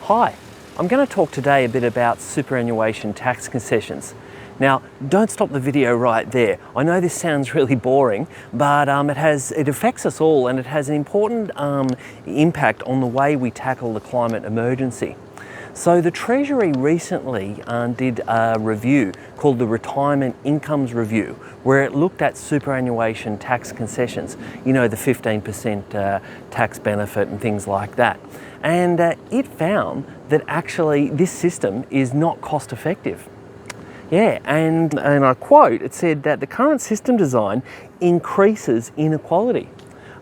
Hi, I'm going to talk today a bit about superannuation tax concessions. Now, don't stop the video right there. I know this sounds really boring, but it affects us all, and it has an important impact on the way we tackle the climate emergency. So the Treasury recently did a review called the Retirement Incomes Review, where it looked at superannuation tax concessions, you know, the 15% tax benefit and things like that. And it found that actually this system is not cost effective. Yeah, and I quote, it said that the current system design increases inequality.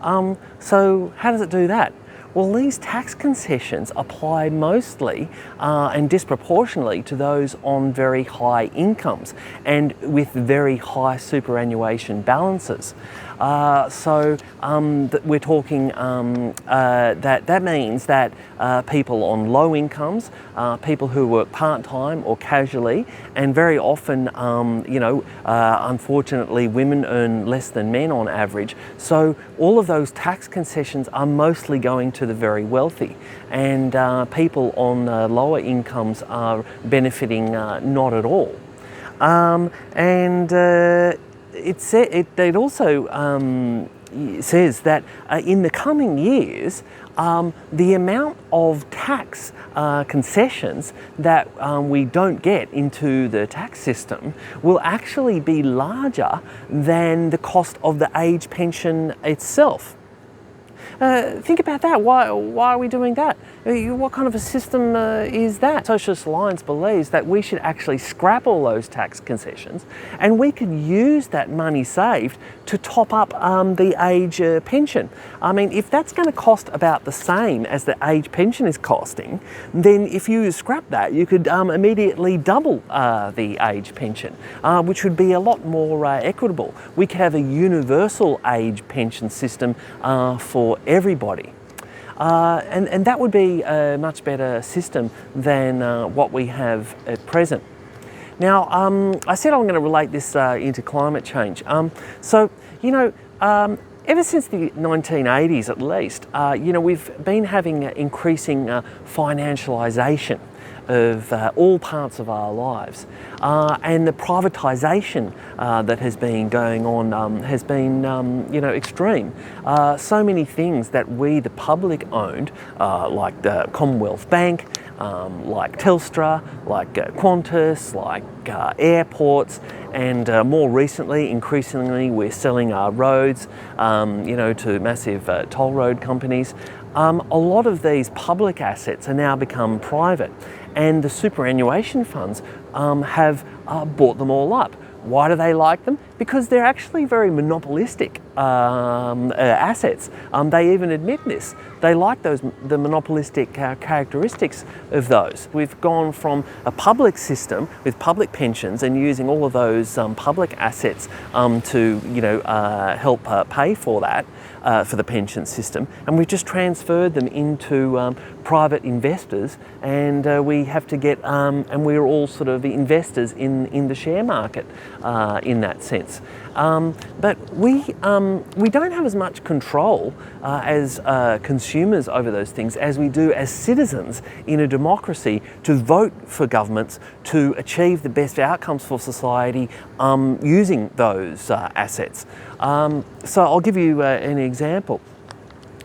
So how does it do that? Well, these tax concessions apply mostly and disproportionately to those on very high incomes and with very high superannuation balances. We're talking that means that people on low incomes, people who work part-time or casually, and very often, unfortunately, women earn less than men on average. So all of those tax concessions are mostly going to the very wealthy, and people on lower incomes are benefiting not at all. It also says that in the coming years, the amount of tax concessions that we don't get into the tax system will actually be larger than the cost of the age pension itself. Think about that. Why are we doing that? What kind of a system is that? Socialist Alliance believes that we should actually scrap all those tax concessions, and we could use that money saved to top up the age pension. I mean, if that's going to cost about the same as the age pension is costing, then if you scrap that, you could immediately double the age pension, which would be a lot more equitable. We could have a universal age pension system for everybody. And that would be a much better system than what we have at present. Now, I said I'm going to relate this into climate change. Ever since the 1980s at least, we've been having increasing financialisation of all parts of our lives, and the privatisation that has been going on has been, extreme. So many things that we, the public, owned, like the Commonwealth Bank, like Telstra, like Qantas, like airports, and more recently, increasingly, we're selling our roads, to massive toll road companies. A lot of these public assets are now become private, and the superannuation funds have bought them all up. Why do they like them? Because they're actually very monopolistic assets. They even admit this. They like the monopolistic characteristics of those. We've gone from a public system with public pensions and using all of those public assets to help pay for that, for the pension system, and we've just transferred them into private investors, and we have to get, and we're all sort of the investors in the share market in that sense. But we don't have as much control as consumers over those things as we do as citizens in a democracy to vote for governments to achieve the best outcomes for society using those assets. So I'll give you an example.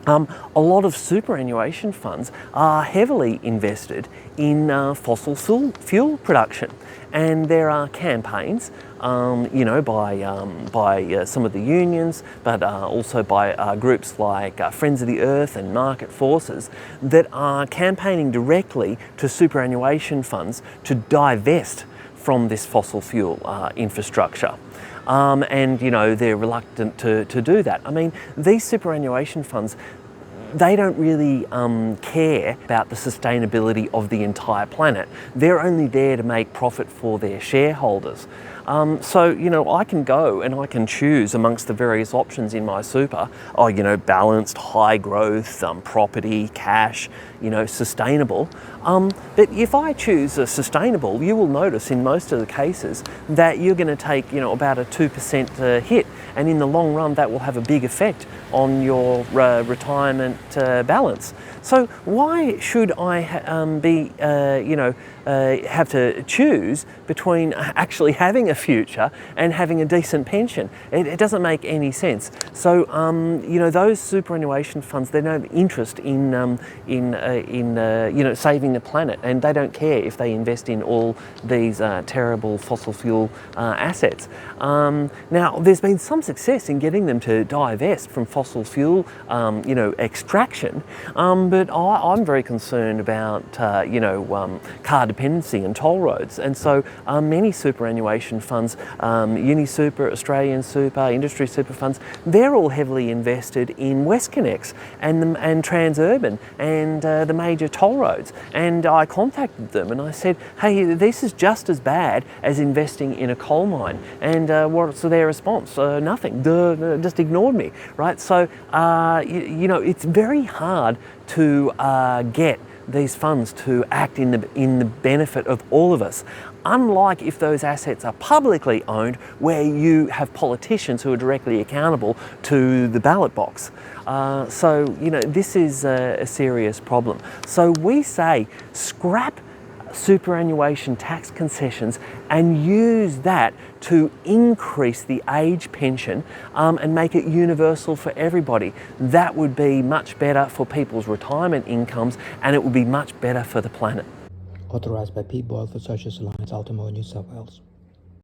A lot of superannuation funds are heavily invested in fossil fuel production, and there are campaigns, by some of the unions, but also by groups like Friends of the Earth and Market Forces that are campaigning directly to superannuation funds to divest from this fossil fuel infrastructure. They're reluctant to do that. I mean, these superannuation funds, they don't really care about the sustainability of the entire planet. They're only there to make profit for their shareholders. I can go and I can choose amongst the various options in my super, balanced, high growth, property, cash, sustainable. But if I choose a sustainable, you will notice in most of the cases that you're going to take, about a 2% hit, and in the long run that will have a big effect on your retirement balance. So why should I have to choose between actually having a future and having a decent pension? It doesn't make any sense. So those superannuation funds, they don't have interest in saving the planet, and they don't care if they invest in all these terrible fossil fuel assets. Now, there's been some success in getting them to divest from fossil fuel extraction, but I'm very concerned about car dependency and toll roads, and so many superannuation funds, UniSuper, Australian Super, Industry Super funds, they're all heavily invested in WestConnex and Transurban and the major toll roads. And I contacted them and I said, hey, this is just as bad as investing in a coal mine. And what's their response? Nothing. Just ignored me, right? So it's very hard to get these funds to act in the benefit of all of us. Unlike if those assets are publicly owned, where you have politicians who are directly accountable to the ballot box. This is a serious problem. So we say scrap superannuation tax concessions and use that to increase the age pension and make it universal for everybody. That would be much better for people's retirement incomes, and it would be much better for the planet. Authorised by P. Boyle for Socialist Alliance, Ultimo, New South Wales.